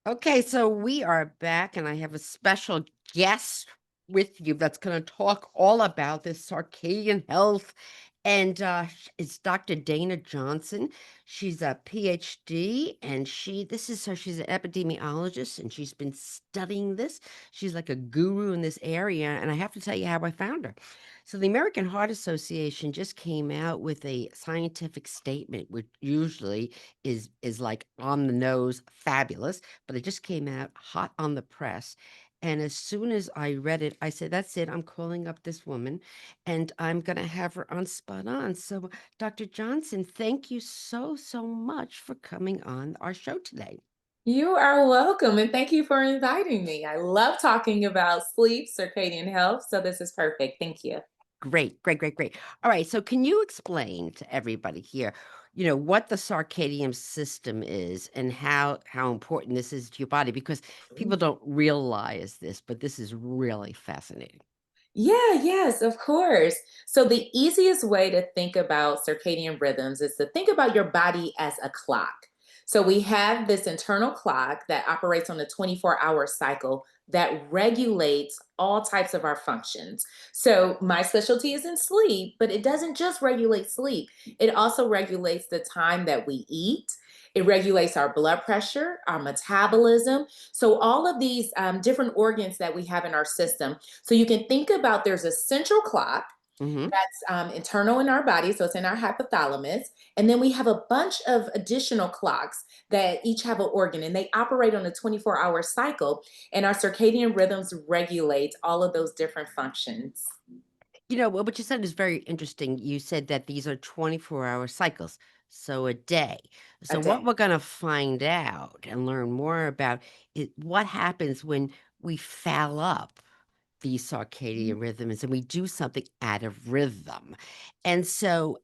Okay, so we are back, and I have a special guest with you that's going to talk all about this circadian health. And it's Dr. Dana Johnson. She's a PhD, and she's an epidemiologist, and she's been studying this. She's like a guru in this area, and I have to tell you how I found her. So the American Heart Association just came out with a scientific statement, which usually is like on the nose, fabulous, but it just came out hot on the press. And as soon as I read it, I said, "That's it. I'm calling up this woman and I'm going to have her on Spot On." So, Dr. Johnson, thank you so, so much for coming on our show today. You are welcome, and thank you for inviting me. I love talking about sleep, circadian health, so this is perfect. Thank you. Great, great, great, great. All right. So, can you explain to everybody here, what the circadian system is and how important this is to your body? Because people don't realize this, but this is really fascinating. Yes, of course. So, the easiest way to think about circadian rhythms is to think about your body as a clock. So, we have this internal clock that operates on a 24-hour cycle that regulates all types of our functions. So, my specialty is in sleep, but it doesn't just regulate sleep, it also regulates the time that we eat. It regulates our blood pressure, our metabolism. So, all of these different organs that we have in our system, so you can think about there's a central clock Hmm. that's internal in our body, so it's in our hypothalamus, and then we have a bunch of additional clocks that each have an organ, and they operate on a 24-hour cycle. And our circadian rhythms regulate all of those different functions What you said is very interesting. You said that these are 24-hour cycles, so a day. a So, what day. we're going to find out and learn more about is what happens when we foul up these circadian rhythms and we do something out of rhythm. And so,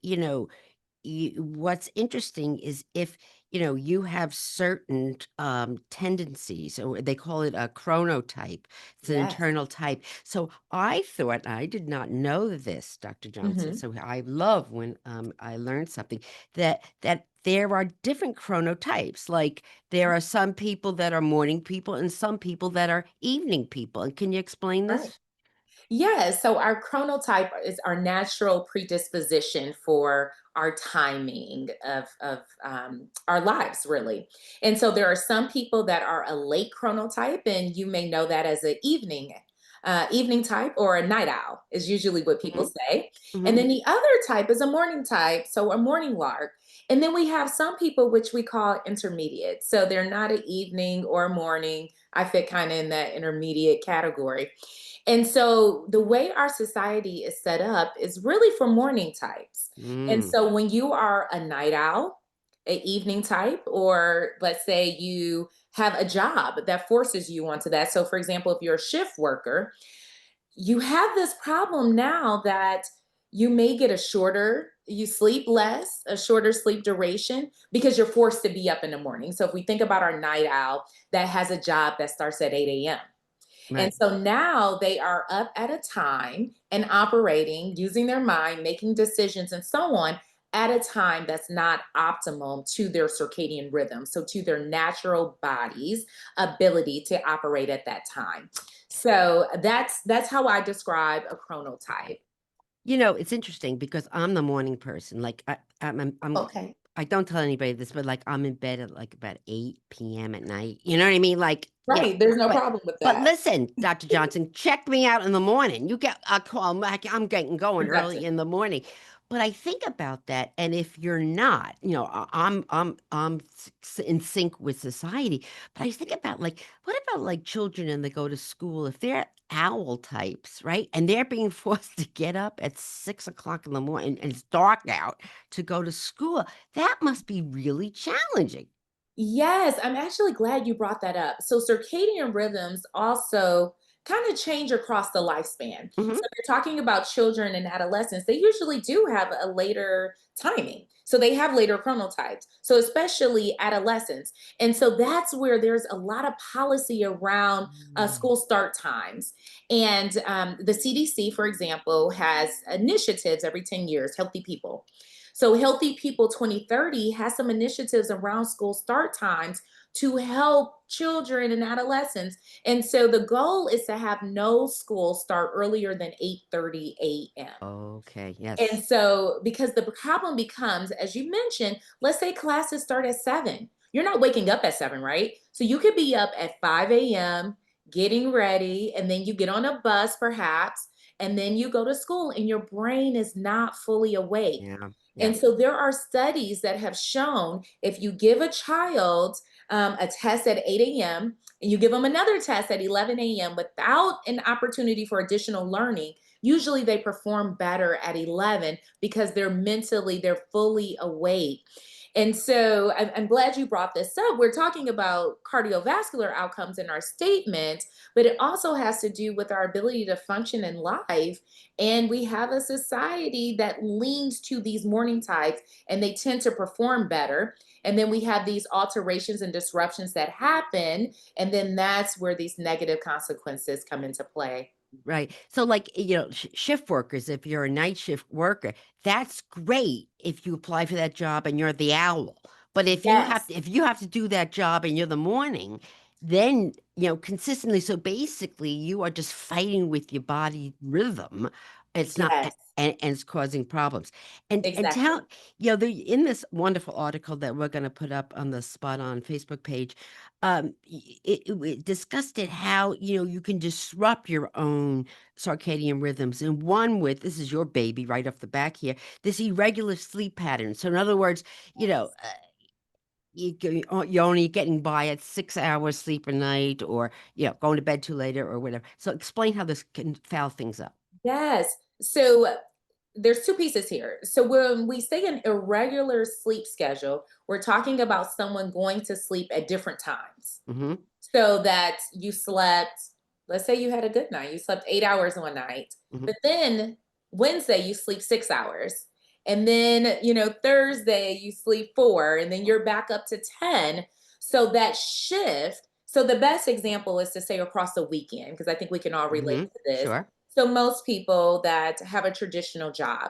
what's interesting is if you have certain tendencies, or they call it a chronotype. It's an Yes. internal type. So I thought, I did not know this, Dr. Johnson, Mhm. so I love when I learned something, that there are different chronotypes. Like there are some people that are morning people and some people that are evening people. And can you explain Right. this? Yes, so our chronotype is our natural predisposition for our timing of our lives, really. And so there are some people that are a late chronotype, and you may know that as an evening type, or a night owl is usually what people Hmm. say. And Hmm. then the other type is a morning type, so a morning lark. And then we have some people which we call intermediate. So they're not an evening or morning. I fit kind of in that intermediate category. And so the way our society is set up is really for morning types. And Mm. so when you are a night owl, an evening type, or let's say you have a job that forces you onto that. So, for example, if you're a shift worker, you have this problem now that you sleep less, a shorter sleep duration because you're forced to be up in the morning. So, if we think about our night owl that has a job that starts at 8 a.m., and Right. so now they are up at a time and operating, using their mind, making decisions, and so on at a time that's not optimal to their circadian rhythm. So, to their natural body's ability to operate at that time. So, that's how I describe a chronotype. It's interesting because I'm the morning person. Like Okay. I don't tell anybody this, but like I'm in bed at like about 8 p.m. at night. You know what I mean? Like, Right. There's no but problem with but that. listen, Dr. Johnson, check me out in the morning. You get a call. I'm getting going Productive. early in the morning. But I think about that, and if you're not, I'm in sync with society. But I think about, like, what about like children and they go to school, if they're owl types, right? And they're being forced to get up at 6 o'clock in the morning and it's dark out to go to school. That must be really challenging. Yes, I'm actually glad you brought that up. So, circadian rhythms also kind of change across the lifespan. Hmm. So, if you're talking about children and adolescents, they usually do have a later timing. So, they have later chronotypes. So, especially adolescents. And so, that's where there's a lot of policy around Mm. school start times. And the CDC, for example, has initiatives every 10 years, Healthy People. So, Healthy People 2030 has some initiatives around school start times to help children and adolescents. And so the goal is to have no school start earlier than 8:30 a.m. Okay. And Yes. so, because the problem becomes, as you mentioned, let's say classes start at 7. You're not waking up at 7, right? So you could be up at 5 a.m., getting ready, and then you get on a bus perhaps, and then you go to school, and your brain is not fully awake. Yeah. Yeah. And so there are studies that have shown if you give a child a test at 8 a.m. and you give them another test at 11 a.m. without an opportunity for additional learning, usually they perform better at 11 because they're fully awake. And so I'm glad you brought this up. We're talking about cardiovascular outcomes in our statement, but it also has to do with our ability to function in life. And we have a society that leans to these morning types and they tend to perform better. And then we have these alterations and disruptions that happen. And then that's where these negative consequences come into play. Right. So, like, shift workers, if you're a night shift worker, that's great if you apply for that job and you're the owl. But Yes, if you have to do that job and you're the morning, then, consistently. So basically, you are just fighting with your body rhythm. It's not, yes, and it's causing problems. And exactly. in this wonderful article that we're going to put up on the Spot On Facebook page, it discussed it how you can disrupt your own circadian rhythms, and one with this is your baby right off the back here, this irregular sleep pattern. So in other words, you're only getting by at 6 hours sleep a night, or going to bed too late or whatever. So explain how this can foul things up. Yes. So there's two pieces here. So when we say an irregular sleep schedule, we're talking about someone going to sleep at different times. Mm-hmm. So that you slept, let's say you had a good night, you slept 8 hours one night, Mm-hmm. but then Wednesday you sleep 6 hours. And then, Thursday you sleep four, and then you're back up to 10. So that shift, so the best example is to say across the weekend, because I think we can all relate Mm-hmm. to this. Sure. So most people that have a traditional job,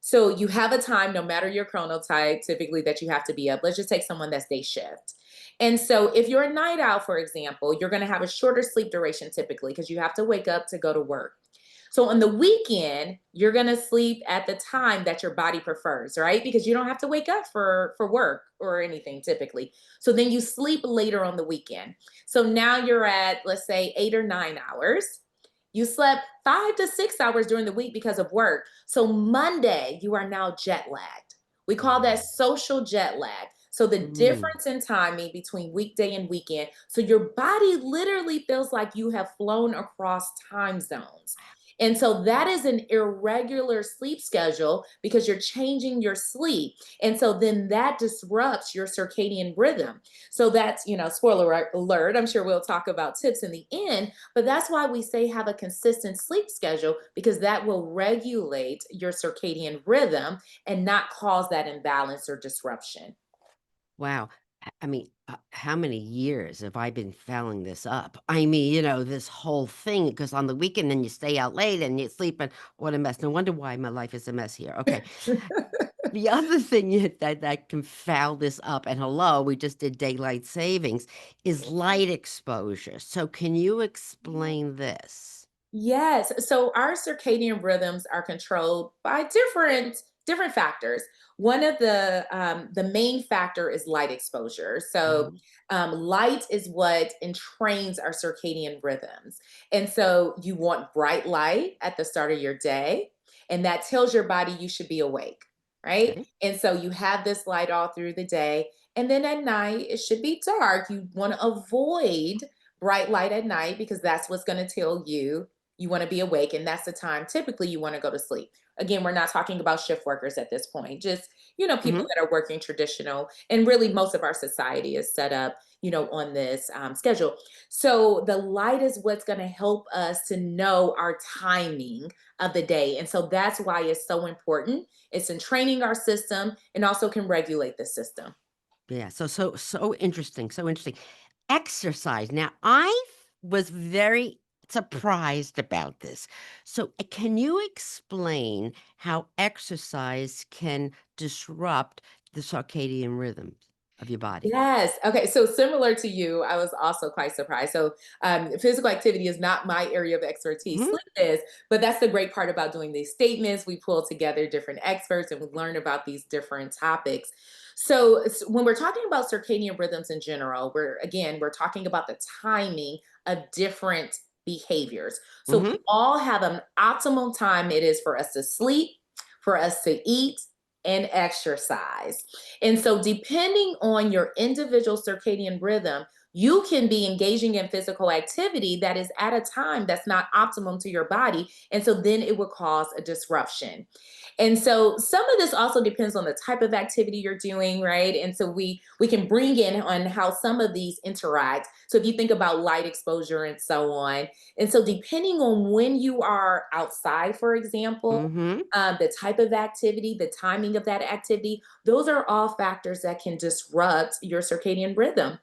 so you have a time, no matter your chronotype, typically that you have to be up. Let's just take someone that's day shift. And so if you're a night owl, for example, you're going to have a shorter sleep duration typically because you have to wake up to go to work. So on the weekend, you're going to sleep at the time that your body prefers, right? Because you don't have to wake up for work or anything typically. So then you sleep later on the weekend. So now you're at, let's say, 8 or 9 hours. You slept 5 to 6 hours during the week because of work. So Monday, you are now jet lagged. We call that Mm. social jet lag. So the Mm. difference in timing between weekday and weekend. So your body literally feels like you have flown across time zones. And so that is an irregular sleep schedule because you're changing your sleep. And so then that disrupts your circadian rhythm. So that's, spoiler alert, I'm sure we'll talk about tips in the end, but that's why we say have a consistent sleep schedule because that will regulate your circadian rhythm and not cause that imbalance or disruption. Wow. I mean, how many years have I been fouling this up? I mean, this whole thing, because on the weekend, then you stay out late and you sleep, and what a mess. No wonder why my life is a mess here. Okay. The other thing that can foul this up, and hello, we just did daylight savings, is light exposure. So can you explain this? Yes. So our circadian rhythms are controlled by different factors. One of the main factor is light exposure. So Hmm. light is what entrains our circadian rhythms, and so you want bright light at the start of your day, and that tells your body you should be awake, right? Okay. And so you have this light all through the day, and then at night it should be dark. You want to avoid bright light at night because that's what's going to tell you want to be awake, and that's the time typically you want to go to sleep. Again, we're not talking about shift workers at this point, just people Hmm. that are working traditional, and really most of our society is set up on this schedule. So the light is what's going to help us to know our timing of the day, and so that's why it's so important. It's in training our system and also can regulate the system. Yeah. So interesting. So interesting. Exercise. Now, I was very surprised about this. So, can you explain how exercise can disrupt the circadian rhythms? of your body? Yes. Okay. So similar to you, I was also quite surprised. So physical activity is not my area of expertise. Mhm, Sleep is, but that's the great part about doing these statements. We pull together different experts and we learn about these different topics. So when we're talking about circadian rhythms in general, we're talking about the timing of different behaviors. So mhm, we all have an optimal time it is for us to sleep, for us to eat, and exercise. And so, depending on your individual circadian rhythm, you can be engaging in physical activity that is at a time that's not optimum to your body. And so, then it will cause a disruption. And so some of this also depends on the type of activity you're doing, right? And so we can bring in on how some of these interact. So if you think about light exposure and so on. And so depending on when you are outside, for example, mhm. the type of activity, the timing of that activity, those are all factors that can disrupt your circadian rhythm.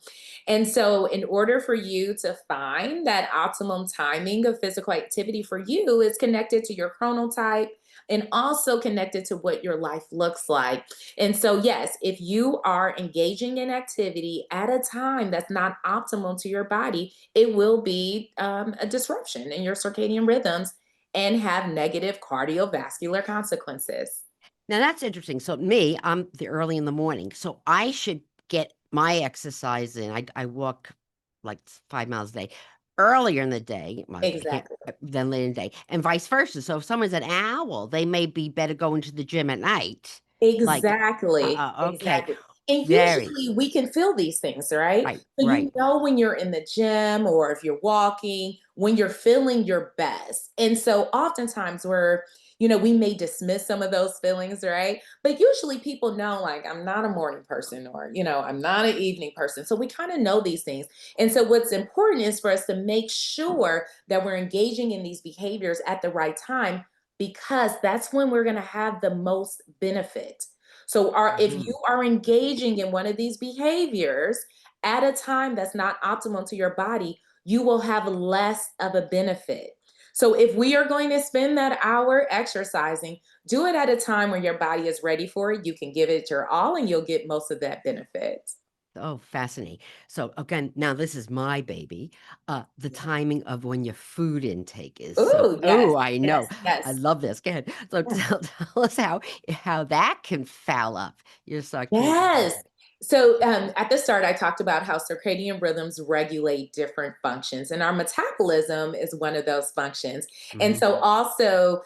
And so, in order for you to find that optimum timing of physical activity for you, is connected to your chronotype and also connected to what your life looks like. And so, yes, if you are engaging in activity at a time that's not optimal to your body, it will be a disruption in your circadian rhythms and have negative cardiovascular consequences. Now that's interesting. So me, I'm the early in the morning, so I should get my exercise in. I walk like 5 miles a day. Earlier in the day, well, I can't Exactly. than later in the day, and vice versa. So if someone's an owl, they may be better going to the gym at night. Like, Exactly, okay, exactly. And very usually we can feel these things, right? right, So you right. know when you're in the gym or if you're walking, when you're feeling your best. And so oftentimes we may dismiss some of those feelings, right? But usually people know like I'm not a morning person or, I'm not an evening person. So we kind of know these things. And so what's important is for us to make sure that we're engaging in these behaviors at the right time because that's when we're going to have the most benefit. So if Mhm. you are engaging in one of these behaviors at a time that's not optimal to your body, you will have less of a benefit. So if we are going to spend that hour exercising, do it at a time when your body is ready for it. You can give it your all and you'll get most of that benefit. Oh, fascinating. So again, now this is my baby. The timing of when your food intake is. So, Oh, yes, oh, I yes, know. I yes. love this. Go ahead. So tell us how that can foul up your circadian Yes. rhythm. So at the start, I talked about how circadian rhythms regulate different functions, and our metabolism is one of those functions. And Mhm. so, also,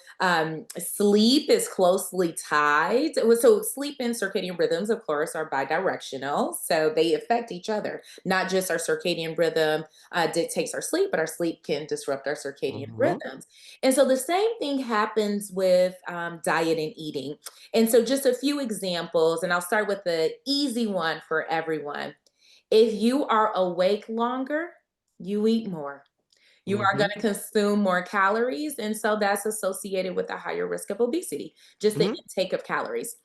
sleep is closely tied. So, sleep and circadian rhythms, of course, are bidirectional. So, they affect each other. Not just our circadian rhythm dictates our sleep, but our sleep can disrupt our circadian Mhm. rhythms. And so, the same thing happens with diet and eating. And so, just a few examples, and I'll start with the easy one for everyone. If you are awake longer, you eat more. You are going Mhm. to consume more calories. And so that's associated with a higher risk of obesity, just the Mhm. intake of calories.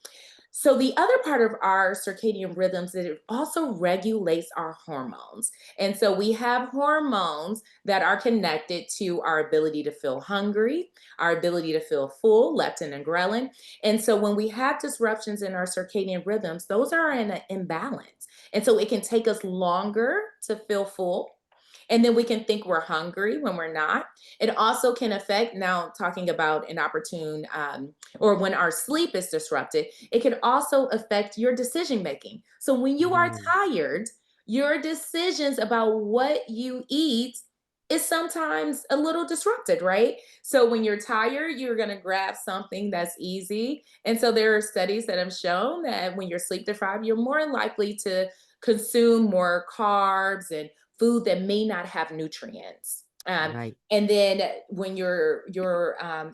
So, the other part of our circadian rhythms is it also regulates our hormones. And so, we have hormones that are connected to our ability to feel hungry, our ability to feel full, leptin and ghrelin. And so, when we have disruptions in our circadian rhythms, those are in an imbalance. And so, it can take us longer to feel full. And then we can think we're hungry when we're not. It also can affect, now talking about an opportune or when our sleep is disrupted, it can also affect your decision making. So when you are Mm. tired, your decisions about what you eat is sometimes a little disrupted, right? So when you're tired, you're going to grab something that's easy. And so there are studies that have shown that when you're sleep deprived, you're more likely to consume more carbs and food that may not have nutrients. Right. And then when you're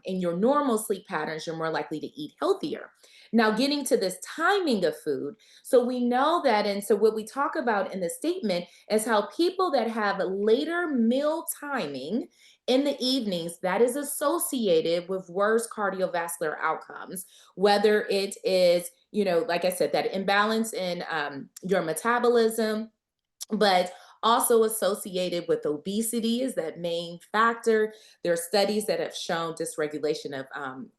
in your normal sleep patterns, you're more likely to eat healthier. Now, getting to this timing of food, so we know that, and so what we talk about in the statement is how people that have later meal timing in the evenings that is associated with worse cardiovascular outcomes, whether it is like I said, that imbalance in your metabolism, but also associated with obesity is that main factor. There are studies that have shown dysregulation of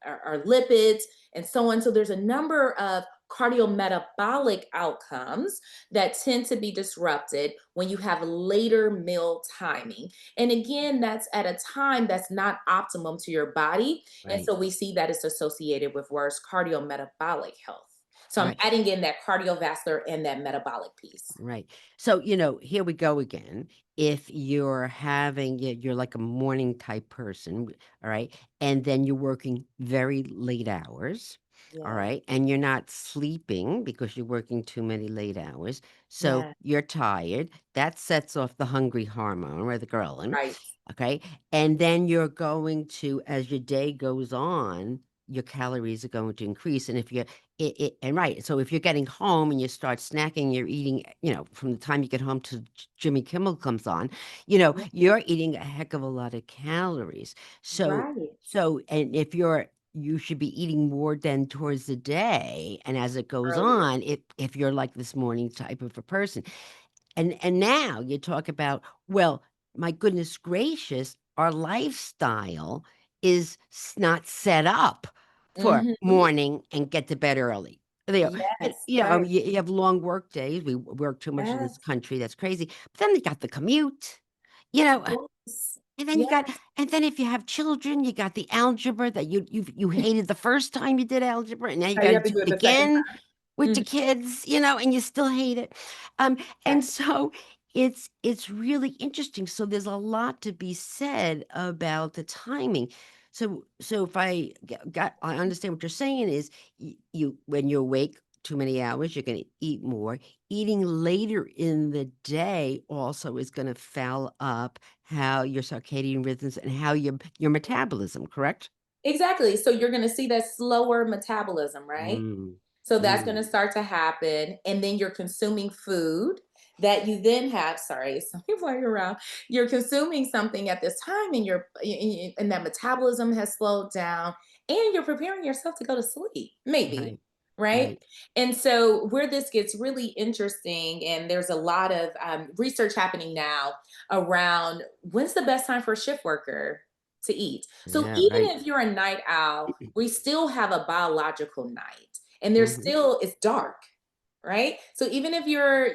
our lipids and so on. So there's a number of cardiometabolic outcomes that tend to be disrupted when you have later meal timing. And again, that's at a time that's not optimum to your body. And Right. so we see that it's associated with worse cardiometabolic health. So I'm Right. adding in that cardiovascular and that metabolic piece. Right. So, here we go again. If you're having, you're like a morning type person, all right, and then you're working very late hours, all Yeah. right, and you're not sleeping because you're working too many late hours. So Yeah. you're tired. That sets off the hungry hormone or the ghrelin, Right. okay, and then you're going to, as your day goes on, your calories are going to increase. And if you're and right. So if you're getting home and you start snacking, you're eating, from the time you get home to Jimmy Kimmel comes on, Mhm. you're eating a heck of a lot of calories. So, Right. and if you should be eating more than towards the day. And as it goes Earlier. on, if you're like this morning type of a person, and now you talk about, well, my goodness gracious, our lifestyle is not set up for Mhm. morning and get to bed early. Yes. Right. You have long work days. We work too much in this Yes. country. That's crazy. But then you got the commute, you know, Yes. and then Yes. and then if you have children, you got the algebra that you hated the first time you did algebra, and now you Now got you to have to do do it it the second again with the time. Mhm. kids, and you still hate it. And Yes. so it's really interesting. So there's a lot to be said about the timing. So if I understand what you're saying is you when you're awake too many hours, you're going to eat more. Eating later in the day also is going to foul up how your circadian rhythms and how your metabolism, correct? Exactly. So you're going to see that slower metabolism, right? Mm, So that's going to mm, start to happen. And then you're consuming food that you then have, sorry, some people are around. You're consuming something at this time and and that metabolism has slowed down and you're preparing yourself to go to sleep, maybe. right, Right. right. And so, where this gets really interesting, and there's a lot of research happening now around when's the best time for a shift worker to eat. So, Yeah, even right. if you're a night owl, we still have a biological night and there's Mhm. still it's dark, right? So even if you're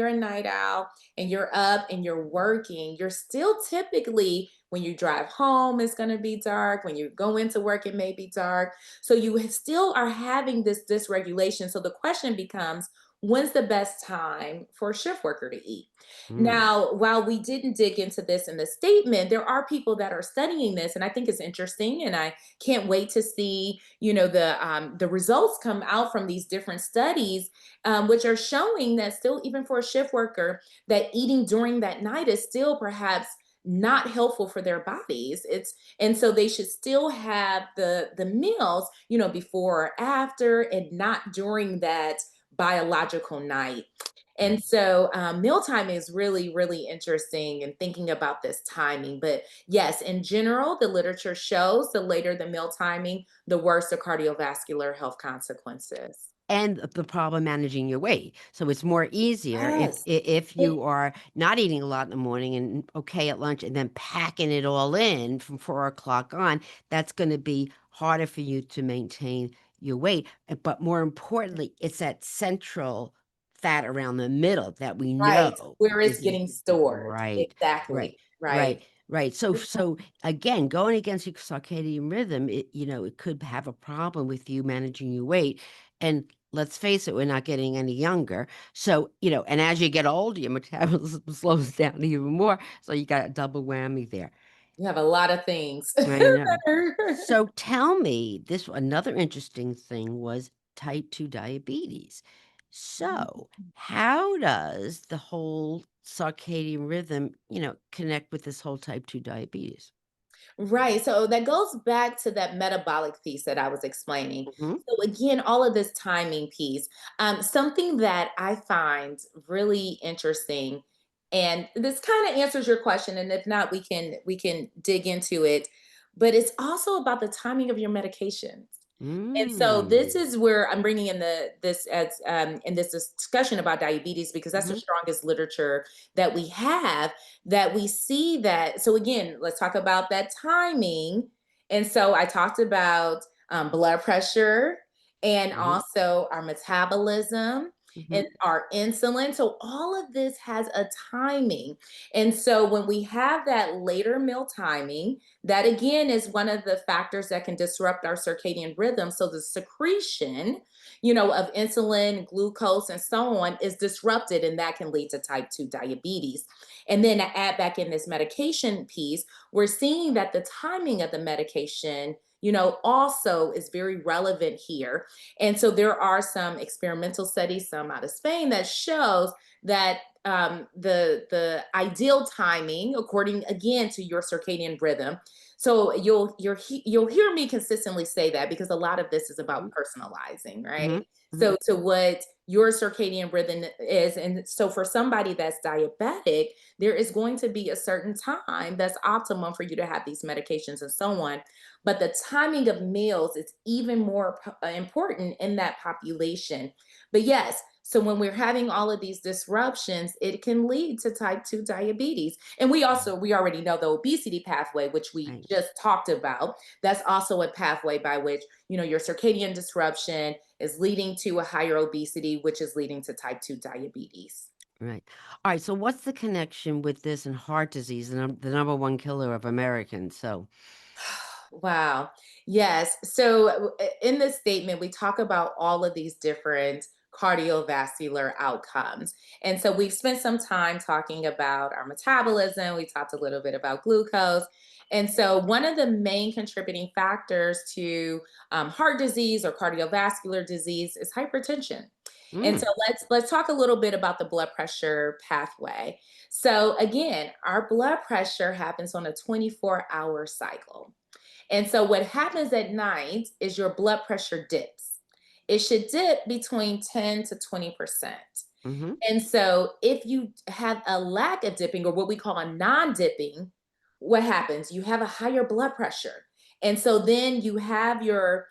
a night owl and you're up and you're working, you're still typically when you drive home it's going to be dark, when you go into work it may be dark. So you still are having this dysregulation. So the question becomes, when's the best time for a shift worker to eat? Mm, Now, while we didn't dig into this in the statement, there are people that are studying this, and I think it's interesting, and I can't wait to see, the results come out from these different studies, which are showing that still, even for a shift worker, that eating during that night is still perhaps not helpful for their bodies. It's and so they should still have the meals, before or after, and not during that biological night. And right. so mealtime is really, really interesting and thinking about this timing. But yes, in general, the literature shows the later the meal timing, the worse the cardiovascular health consequences. And the problem managing your weight. So it's more easier Yes. if It- you are not eating a lot in the morning and okay at lunch and then packing it all in from 4 o'clock on, that's going to be harder for you to maintain your weight. But more importantly, it's that central fat around the middle that we right. know Where it's is getting stored. right, right, Exactly. Right. right, right. So again, going against your circadian rhythm, it could have a problem with you managing your weight. And let's face it, we're not getting any younger. So, and as you get older, your metabolism slows down even more. So you got a double whammy there. You have a lot of things. I know. So tell me, this another interesting thing was type 2 diabetes. So, how does the whole circadian rhythm, connect with this whole type 2 diabetes? Right. So that goes back to that metabolic piece that I was explaining. Hmm. So again, all of this timing piece, something that I find really interesting, and this kind of answers your question. And if not, we can dig into it. But it's also about the timing of your medications. And so this Mm. is where I'm bringing in this as in this discussion about diabetes because that's the Hmm. strongest literature that we have, that we see that. So again, let's talk about that timing. And so I talked about blood pressure and Mhm. also our metabolism and Mhm. our insulin. So all of this has a timing. And so when we have that later meal timing, that again is one of the factors that can disrupt our circadian rhythm. So the secretion, of insulin, glucose, and so on is disrupted, and that can lead to type 2 diabetes. And then to add back in this medication piece, we're seeing that the timing of the medication also is very relevant here. And so there are some experimental studies, some out of Spain, that shows that the ideal timing, according again to your circadian rhythm. So you'll hear me consistently say that because a lot of this is about Mhm. personalizing, right? Mhm. Mhm. So to what your circadian rhythm is, and so for somebody that's diabetic, there is going to be a certain time that's optimum for you to have these medications and so on. But the timing of meals is even more important in that population. But yes, so when we're having all of these disruptions, it can lead to type 2 diabetes. And we already know the obesity pathway, which we Right. just talked about. That's also a pathway by which, your circadian disruption is leading to a higher obesity, which is leading to type 2 diabetes. Right. All right. So, what's the connection with this and heart disease, the number one killer of Americans? So, Wow. Yes. So in this statement, we talk about all of these different cardiovascular outcomes. And so we've spent some time talking about our metabolism. We talked a little bit about glucose. And so one of the main contributing factors to heart disease or cardiovascular disease is hypertension. And so mm, let's talk a little bit about the blood pressure pathway. So again, our blood pressure happens on a 24-hour cycle. And so what happens at night is your blood pressure dips. It should dip between 10 to 20%. mm-hmm, And so if you have a lack of dipping or what we call a non-dipping, what happens? You have a higher blood pressure. And so then you have your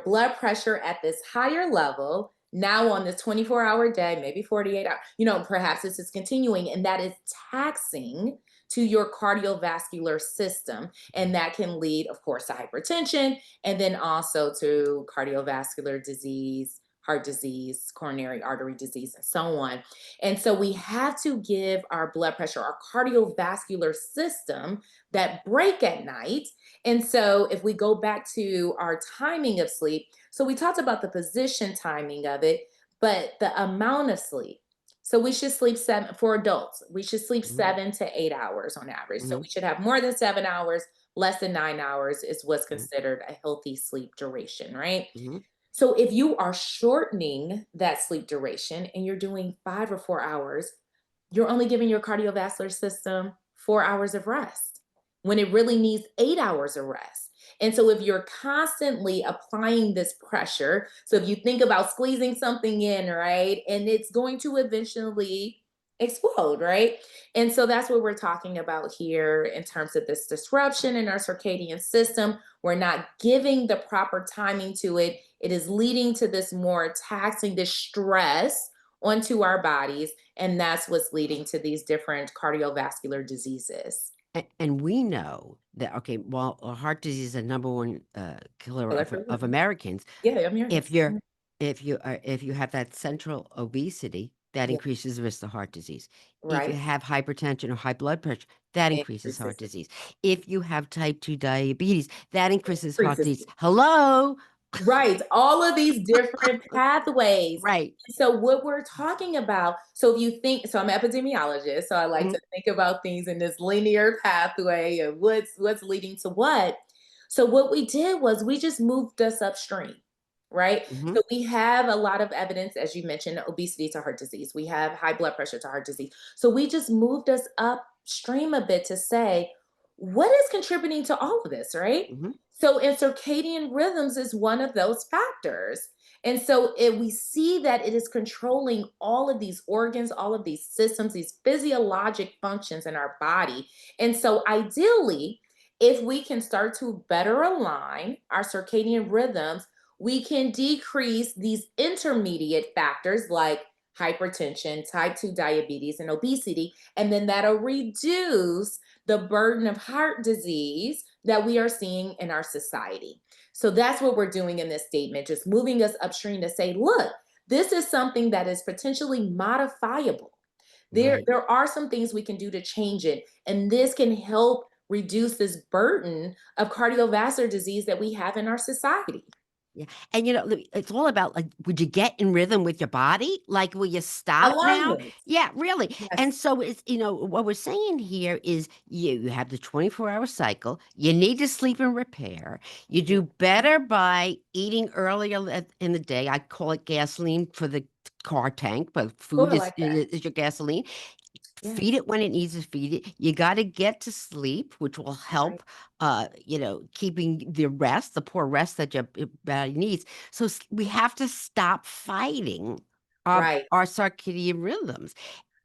blood pressure at this higher level now on this 24-hour day, maybe 48 hours. Perhaps this is continuing and that is taxing to your cardiovascular system, and that can lead of course to hypertension and then also to cardiovascular disease, heart disease, coronary artery disease, and so on. And so we have to give our blood pressure, our cardiovascular system, that break at night. And so if we go back to our timing of sleep, so we talked about the position timing of it, but the amount of sleep. So we should sleep for adults. We should sleep mm-hmm, 7 to 8 hours on average. So mm-hmm, we should have more than 7 hours. Less than 9 hours is what's mm-hmm, considered a healthy sleep duration, right? mm-hmm. So if you are shortening that sleep duration and you're doing 5 or 4 hours, you're only giving your cardiovascular system 4 hours of rest when it really needs 8 hours of rest. And so if you're constantly applying this pressure, so if you think about squeezing something in, right, and it's going to eventually explode, right? And so that's what we're talking about here in terms of this disruption in our circadian system. We're not giving the proper timing to it. It is leading to this more taxing, this stress onto our bodies. And that's what's leading to these different cardiovascular diseases. And we know that, okay, well, heart disease is the number one killer Killer for of women. Americans. Yeah, If Americans. you're if you have that central obesity, that Yeah, increases the risk of heart disease. If you right. have hypertension or high blood pressure, that increases heart Increases it. disease. If you have type 2 diabetes, that increases heart Increases disease. it. Hello? Right. All of these different pathways. Right. So what we're talking about, so if you think, so I'm an epidemiologist, so I like Mhm, to think about things in this linear pathway of what's leading to what. So what we did was we just moved us upstream, right? mhm, So we have a lot of evidence, as you mentioned, obesity to heart disease. We have high blood pressure to heart disease. So we just moved us upstream a bit to say, what is contributing to all of this, right? mhm, So, in circadian rhythms is one of those factors. And so we see that it is controlling all of these organs, all of these systems, these physiologic functions in our body. And so, ideally, if we can start to better align our circadian rhythms, we can decrease these intermediate factors like hypertension, type 2 diabetes, and obesity. And then that'll reduce the burden of heart disease that we are seeing in our society. So that's what we're doing in this statement, just moving us upstream to say, look, this is something that is potentially modifiable. Right. There are some things we can do to change it, and this can help reduce this burden of cardiovascular disease that we have in our society. Yeah, and, it's all about, like, would you get in rhythm with your body? Like, will you stop now? Alignment. Yeah, really, and Yes. so what we're saying here is you have the 24-hour cycle, you need to sleep and repair, you Yeah. do better by eating earlier in the day. I call it gasoline for the car tank, but Oh, food I is like that. is your gasoline. Yes. Feed it when it needs to feed it. You got to get to sleep, which will Right. help, keeping the rest, the poor rest that your body needs. So we have to stop fighting Right. our circadian rhythms.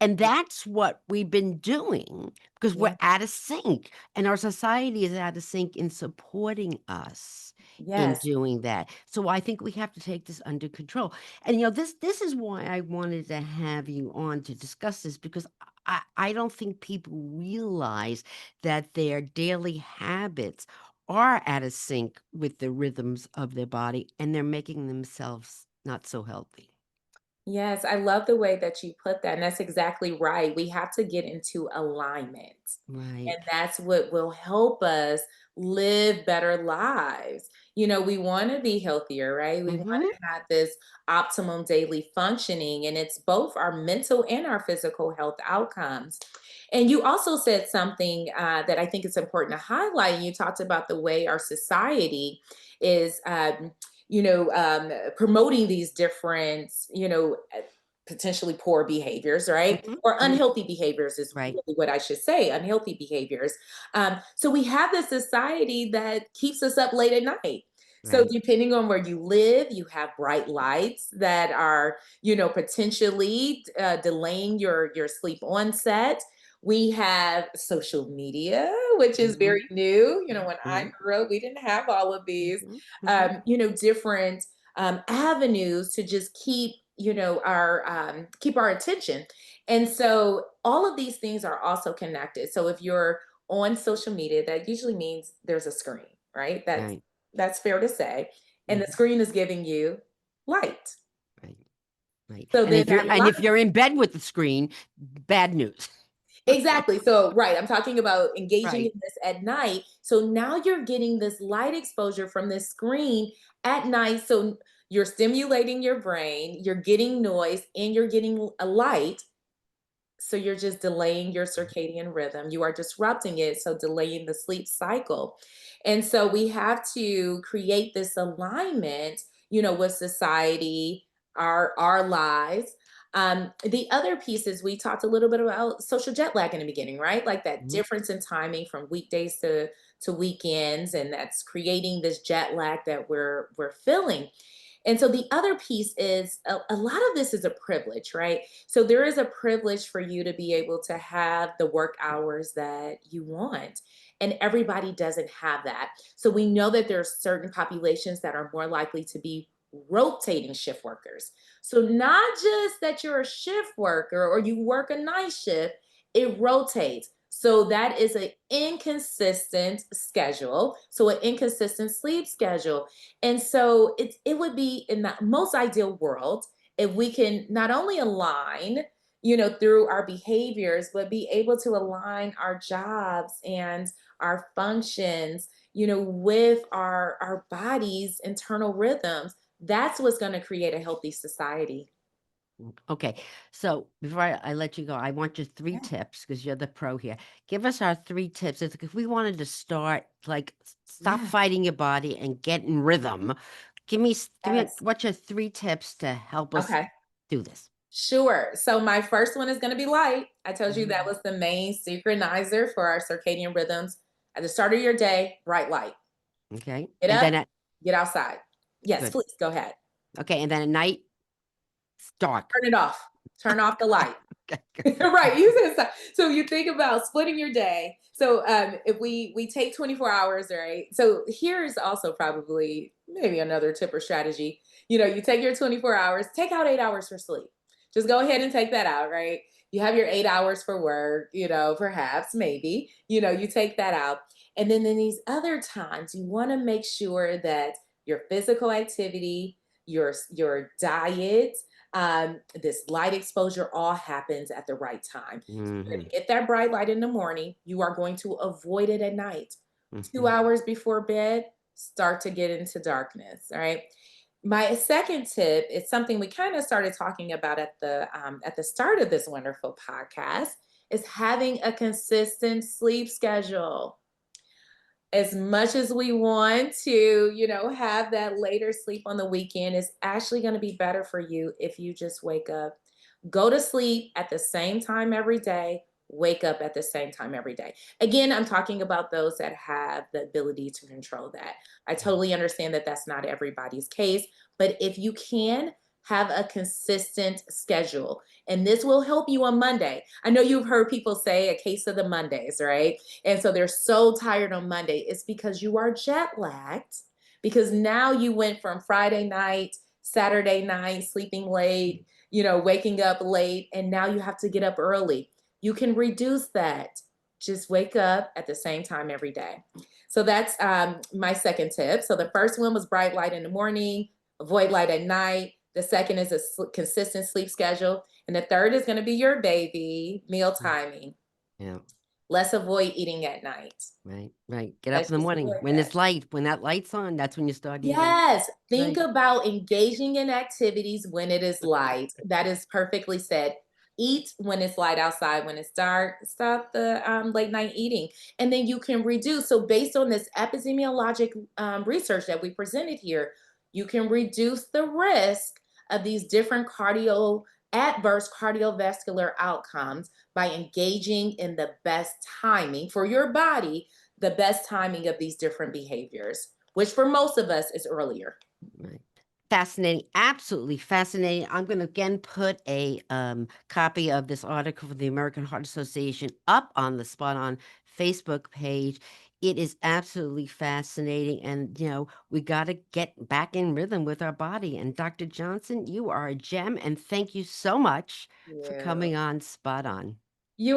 And that's what we've been doing because we're Yeah. out of sync, and our society is out of sync in supporting us in Yes. doing that. So I think we have to take this under control. And this is why I wanted to have you on to discuss this because I don't think people realize that their daily habits are out of sync with the rhythms of their body and they're making themselves not so healthy. Yes, I love the way that you put that, and that's exactly right. We have to get into alignment, and Right. that's what will help us live better lives. We wanna be healthier, right? We wanna Mm-hmm. have this optimum daily functioning, and it's both our mental and our physical health outcomes. And you also said something, that I think is important to highlight, and you talked about the way our society is, promoting these different, potentially poor behaviors, right? Mm-hmm. Or Hmm. unhealthy behaviors is Right. really what I should say, unhealthy behaviors. So we have this society that keeps us up late at night. So Right. depending on where you live, you have bright lights that are, potentially delaying your sleep onset. We have social media, which is Mm-hmm. very new. When I Mm-hmm. grew up, we didn't have all of these, Mm-hmm. Mm-hmm. different avenues to just keep keep our attention. And so all of these things are also connected. So if you're on social media, that usually means there's a screen, right? that's Right. that's fair to say. And the Mm-hmm. screen is giving you light. Right. Right. So And then if you're that and light. if you're in bed with the screen, bad news. Exactly. So, right, I'm talking about engaging in Right. this at night. So now you're getting this light exposure from this screen at night. So you're stimulating your brain, you're getting noise, and you're getting a light. So you're just delaying your circadian rhythm. You are disrupting it, so delaying the sleep cycle. And so we have to create this alignment, with society, our lives. The other piece is we talked a little bit about social jet lag in the beginning, right? Like that Mhm. difference in timing from weekdays to weekends, and that's creating this jet lag that we're feeling. And so the other piece is a lot of this is a privilege, right? So there is a privilege for you to be able to have the work hours that you want. And everybody doesn't have that. So we know that there are certain populations that are more likely to be rotating shift workers. So not just that you're a shift worker or you work a night shift, it rotates. So that is an inconsistent schedule. So an inconsistent sleep schedule. And so it would be in the most ideal world if we can not only align, through our behaviors, but be able to align our jobs and our functions, with our body's internal rhythms. That's what's going to create a healthy society. Okay. So before I let you go, I want your three Yeah. tips because you're the pro here. Give us our three tips. If we wanted to start, like, stop Yeah. fighting your body and get in rhythm, give me Yes. what's your three tips to help us Okay. do this? Sure. So my first one is going to be light. I told you that Mhm. was the main synchronizer for our circadian rhythms. At the start of your day, bright light. Okay. Get And up, then at get outside. Yes, good. please go ahead. Okay. And then at night, it's dark. Turn it off. Turn off the light. Okay, good. Right. You said so. You think about splitting your day. So if we take 24 hours, right? So here's also probably maybe another tip or strategy. You take your 24 hours, take out 8 hours for sleep. Just go ahead and take that out, right? You have your 8 hours for work, perhaps, maybe, you take that out. And then in these other times, you want to make sure that your physical activity, your diet, this light exposure all happens at the right time. You're going Hmm. to get that bright light in the morning. You are going to avoid it at night. Two Hmm. hours before bed, start to get into darkness. All right. My second tip is something we kind of started talking about at the start of this wonderful podcast is having a consistent sleep schedule. As much as we want to, have that later sleep on the weekend, it's actually going to be better for you if you just wake up, go to sleep at the same time every day, wake up at the same time every day. Again, I'm talking about those that have the ability to control that. I totally understand that that's not everybody's case, but if you can, have a consistent schedule. And this will help you on Monday. I know you've heard people say a case of the Mondays, right? And so they're so tired on Monday. It's because you are jet lagged, because now you went from Friday night, Saturday night, sleeping late, waking up late, and now you have to get up early. You can reduce that. Just wake up at the same time every day. So that's my second tip. So the first one was bright light in the morning, avoid light at night. The second is a consistent sleep schedule. And the third is going to be your baby, meal timing. Yeah. Let's avoid eating at night. Right. Right. Get up Let's in the just morning avoid when that. it's light. When that light's on, that's when you start eating. Yes, think Right. about engaging in activities when it is light. That is perfectly said. Eat when it's light outside. When it's dark, stop the late night eating. And then you can reduce. So, based on this epidemiologic research that we presented here, you can reduce the risk of these different adverse cardiovascular outcomes by engaging in the best timing for your body, the best timing of these different behaviors, which for most of us is earlier. Right. Fascinating. Absolutely fascinating. I'm going to again put a copy of this article from the American Heart Association up on the Spot On Facebook page. It is absolutely fascinating. And, we got to get back in rhythm with our body. And Dr. Johnson, you are a gem. And thank you so much for Yeah. coming on Spot On.